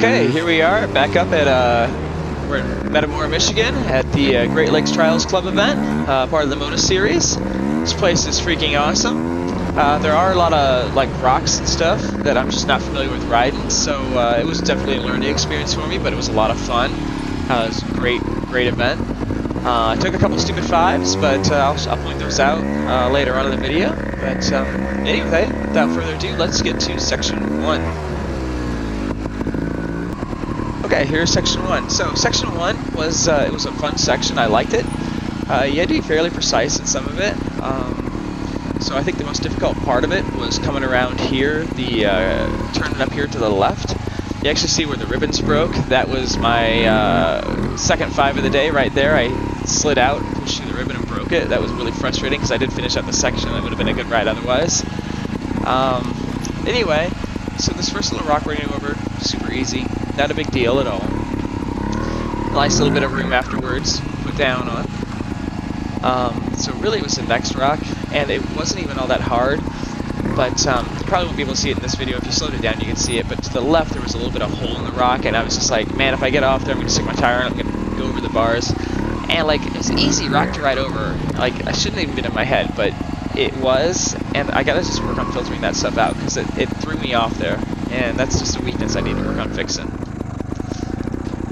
Okay, here we are, back up at, we're in Metamora, Michigan, at the Great Lakes Trials Club event, part of the M.O.T.A series. This place is freaking awesome. There are a lot of, like, rocks and stuff that I'm just not familiar with riding, so it was definitely a learning experience for me, but it was a lot of fun. It was a great event. I took a couple stupid fives, but I'll point those out later on in the video. But anyway, without further ado, let's get to Section 1. Okay, here's Section 1. So, Section 1 was, it was a fun section. I liked it. You had to be fairly precise in some of it. So I think the most difficult part of it was coming around here, turning up here to the left. You actually see where the ribbons broke. That was my second five of the day right there. I slid out, pushed through the ribbon and broke it. That was really frustrating because I did finish up the section. That would have been a good ride otherwise. Anyway, so this first little rock we're going to go over, super easy. Not a big deal at all. Nice little bit of room afterwards to put down on. So really it was the next rock, and it wasn't even all that hard, but you probably won't be able to see it in this video. If you slowed it down you can see it, but to the left there was a little bit of hole in the rock, and I was just like, man, if I get off there I'm going to stick my tire on, I'm going to go over the bars. And like, it was an easy rock to ride over. Like, I shouldn't even been in my head, but it was, and I gotta just work on filtering that stuff out, because it threw me off there, and that's just a weakness I need to work on fixing.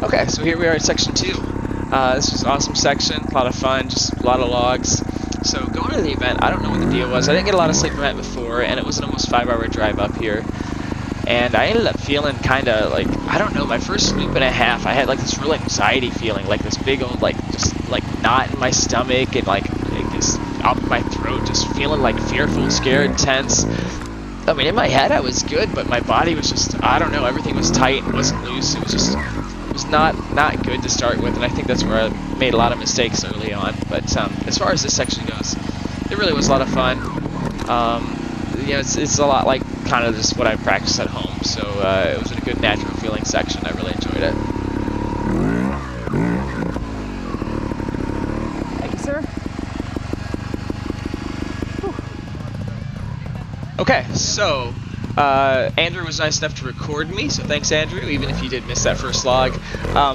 Okay, so here we are at Section 2. This was an awesome section, a lot of fun, just a lot of logs. So going to the event, I don't know what the deal was. I didn't get a lot of sleep from it before, and it was an almost 5-hour drive up here. And I ended up feeling kind of like, I don't know, my first loop and a half, I had like this real anxiety feeling, like this big old, like, just like knot in my stomach, and like this up my throat, just feeling like fearful, scared, tense. I mean, in my head I was good, but my body was just, I don't know, everything was tight, it wasn't loose, it was just, it was not good to start with, and I think that's where I made a lot of mistakes early on. But as far as this section goes, it really was a lot of fun. You know, it's a lot like kind of just what I practice at home, so it was a good natural feeling section. I really enjoyed it. Thank you, sir. Okay, so Andrew was nice enough to record me, so thanks, Andrew, even if you did miss that first log.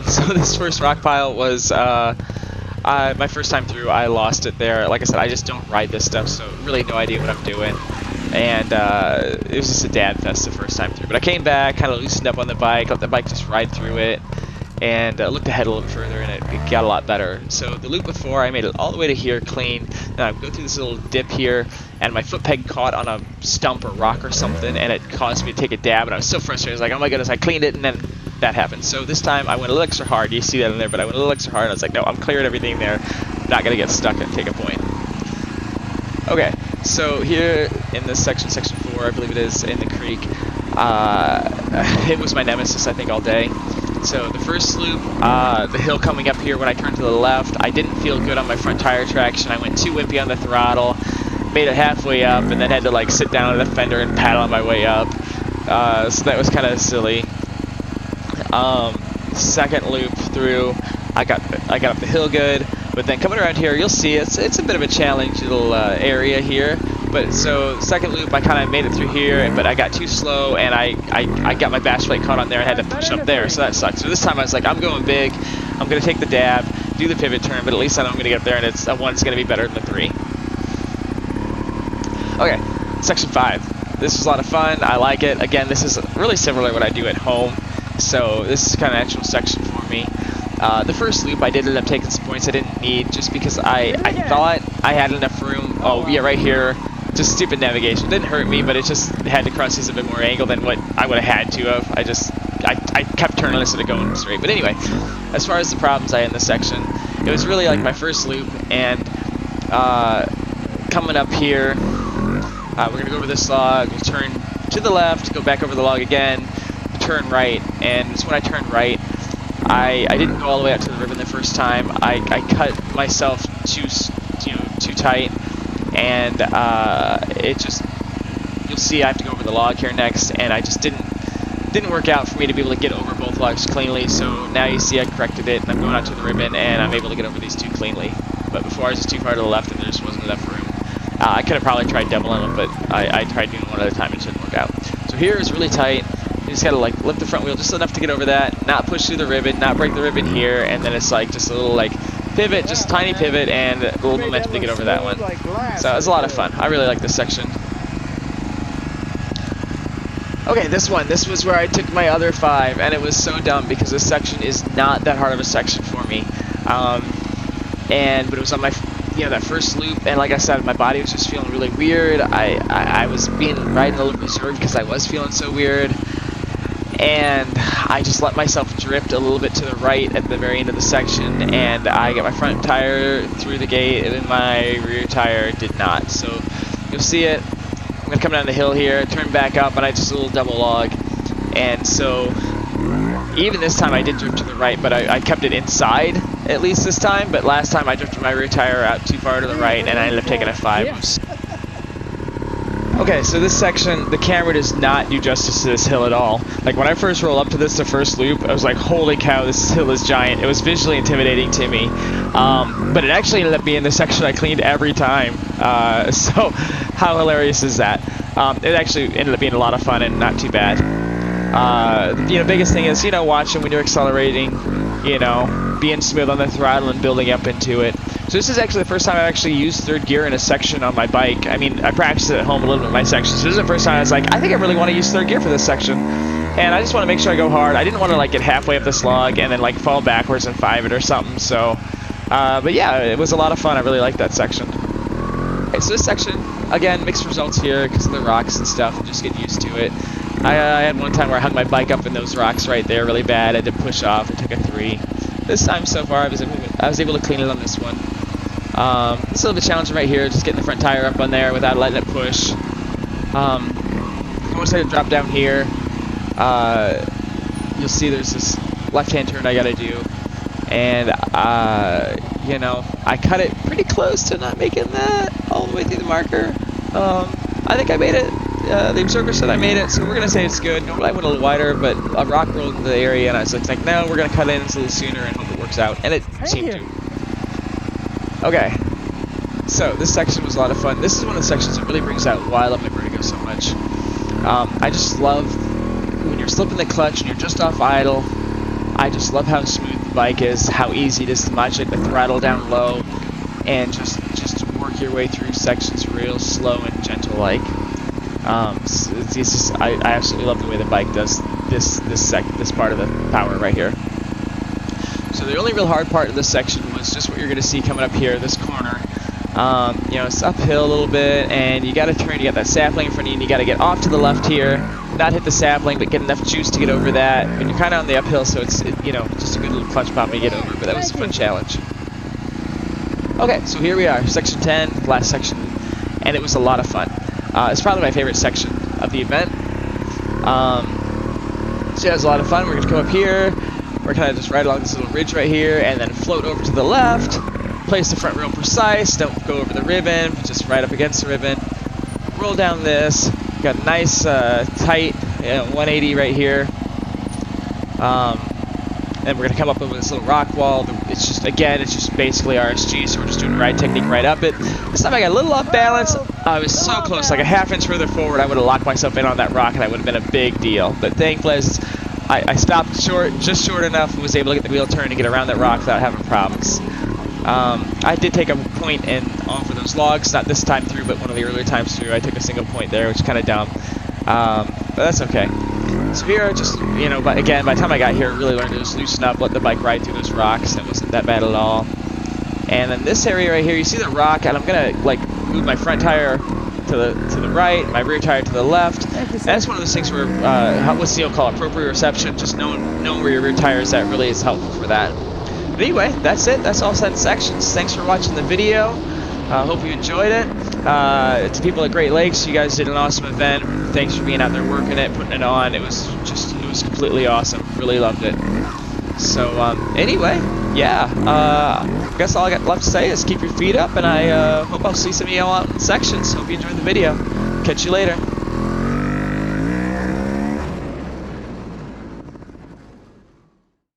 So this first rock pile was my first time through. I lost it there. Like I said, I just don't ride this stuff, so really no idea what I'm doing. And it was just a dad fest the first time through. But I came back, kind of loosened up on the bike, let the bike just ride through it, and looked ahead a little further, and it got a lot better. So the loop before, I made it all the way to here clean. Now I go through this little dip here, and my foot peg caught on a stump or rock or something, and it caused me to take a dab, and I was so frustrated. I was like, oh my goodness, I cleaned it, and then that happened. So this time I went a little extra hard. You see that in there, but I went a little extra hard, and I was like, no, I'm clearing everything there. I'm not going to get stuck and take a point. Okay, so here in this section, Section 4, I believe it is, in the creek, it was my nemesis, I think, all day. So the first loop, the hill coming up here when I turned to the left, I didn't feel good on my front tire traction. I went too wimpy on the throttle, made it halfway up, and then had to like sit down on the fender and paddle on my way up. So that was kind of silly. Second loop through, I got up the hill good, but then coming around here, you'll see it's a bit of a challenge little area here. But so second loop, I kind of made it through here, but I got too slow, and I got my bash plate caught on there and had to push up there, so that sucked. So this time I was like, I'm going big, I'm going to take the dab, do the pivot turn, but at least I know I'm going to get up there, and it's a 1's going to be better than a 3. Okay, Section 5. This was a lot of fun. I like it. Again, this is really similar to what I do at home, so this is kind of an actual section for me. The first loop I did end up taking some points I didn't need, just because I thought I had enough room. Oh yeah, right here. Just stupid navigation. It didn't hurt me, but it just had to cross these a bit more angle than what I would have had to have. I kept turning instead of going straight. But anyway, as far as the problems I had in this section, it was really like my first loop, and coming up here, we're going to go over this log, we'll turn to the left, go back over the log again, turn right, and it's when I turned right, I didn't go all the way out to the ribbon the first time. I cut myself too tight, and it just, you'll see I have to go over the log here next, and I just didn't work out for me to be able to get over both logs cleanly. So now you see I corrected it, and I'm going out to the ribbon, and I'm able to get over these two cleanly. But before I was just too far to the left, and there just wasn't enough room. I could have probably tried doubling them, but I tried doing one at a time and it didn't work out. So here is really tight. You just gotta like lift the front wheel just enough to get over that, not push through the ribbon, not break the ribbon here, and then it's like just a little like pivot, just a tiny pivot, and a little momentum to get over that one. So it was a lot of fun. I really like this section. Okay, this was where I took my other 5, and it was so dumb because this section is not that hard of a section for me. But it was on my, that first loop, and like I said, my body was just feeling really weird. I was riding a little reserved because I was feeling so weird, and I just let myself drift a little bit to the right at the very end of the section, and I got my front tire through the gate, and then my rear tire did not. So you'll see it. I'm gonna come down the hill here, turn back up, and I just a little double log. And so, even this time I did drift to the right, but I kept it inside, at least this time. But last time I drifted my rear tire out too far to the right, and I ended up taking a 5. Yes. Okay, so this section, the camera does not do justice to this hill at all. Like, when I first roll up to this, the first loop, I was like, holy cow, this hill is giant. It was visually intimidating to me. But it actually ended up being the section I cleaned every time. So, how hilarious is that? It actually ended up being a lot of fun and not too bad. Biggest thing is, watching when you're accelerating, being smooth on the throttle and building up into it. So this is actually the first time I've actually used third gear in a section on my bike. I mean, I practiced it at home a little bit in my section. So this is the first time I was like, I think I really want to use third gear for this section. And I just want to make sure I go hard. I didn't want to like get halfway up the slug and then like fall backwards and 5 it or something. So, but yeah, it was a lot of fun. I really liked that section. Okay, so this section, again, mixed results here because of the rocks and stuff. I'm just getting used to it. I had one time where I hung my bike up in those rocks right there really bad. I had to push off. I took a 3. This time so far, I was able to clean it on this one. It's a little bit challenging right here, just getting the front tire up on there without letting it push. Once I drop down here, you'll see there's this left-hand turn I gotta do, and I cut it pretty close to not making that all the way through the marker. I think I made it. The observer said I made it, so we're gonna say it's good. Normally I went a little wider, but a rock rolled into the area, and I was like, no, we're gonna cut in a little sooner and hope it works out, and it seemed to. Okay, so this section was a lot of fun. This is one of the sections that really brings out why I love my Vertigo so much. I just love when you're slipping the clutch and you're just off idle. I just love how smooth the bike is, how easy it is to modulate the throttle down low, and just work your way through sections real slow and gentle like. It's just, I absolutely love the way the bike does this part of the power right here. So the only real hard part of this section was just what you're going to see coming up here, this corner. It's uphill a little bit, and you got to turn. You got that sapling in front of you, and you got to get off to the left here, not hit the sapling, but get enough juice to get over that. And you're kind of on the uphill, so it's just a good little clutch pop to get over. But that was a fun challenge. Okay, so here we are, section 10, last section, and it was a lot of fun. It's probably my favorite section of the event. So yeah, it was a lot of fun. We're going to come up here. We're kind of just right along this little ridge right here, and then float over to the left. Place the front real precise. Don't go over the ribbon. Just right up against the ribbon. Roll down this. Got a nice tight 180 right here. And we're going to come up over this little rock wall. It's just basically RSG, so we're just doing ride technique right up it. This time I got a little off balance. I was so close, like a half inch further forward, I would have locked myself in on that rock, and I would have been a big deal. But thankfully, I stopped just short enough, and was able to get the wheel turn and get around that rock without having problems. I did take a point in off of those logs, not this time through, but one of the earlier times through. I took a single point there, which is kind of dumb. But that's okay. So here, just, but again, by the time I got here, I really learned to just loosen up, let the bike ride through those rocks. It wasn't that bad at all. And then this area right here, you see the rock, and I'm gonna move my front tire to the right, my rear tire to the left. And that's one of those things where what Seal call appropriate reception. Just knowing where your rear tire is at really is helpful for that. But anyway, that's it. That's all 10 sections. Thanks for watching the video. Hope you enjoyed it. To people at Great Lakes, you guys did an awesome event. Thanks for being out there working it, putting it on. It was completely awesome. Really loved it. So anyway, yeah. I guess all I got left to say is keep your feet up, and I hope I'll see some of y'all out in sections. Hope you enjoyed the video. Catch you later.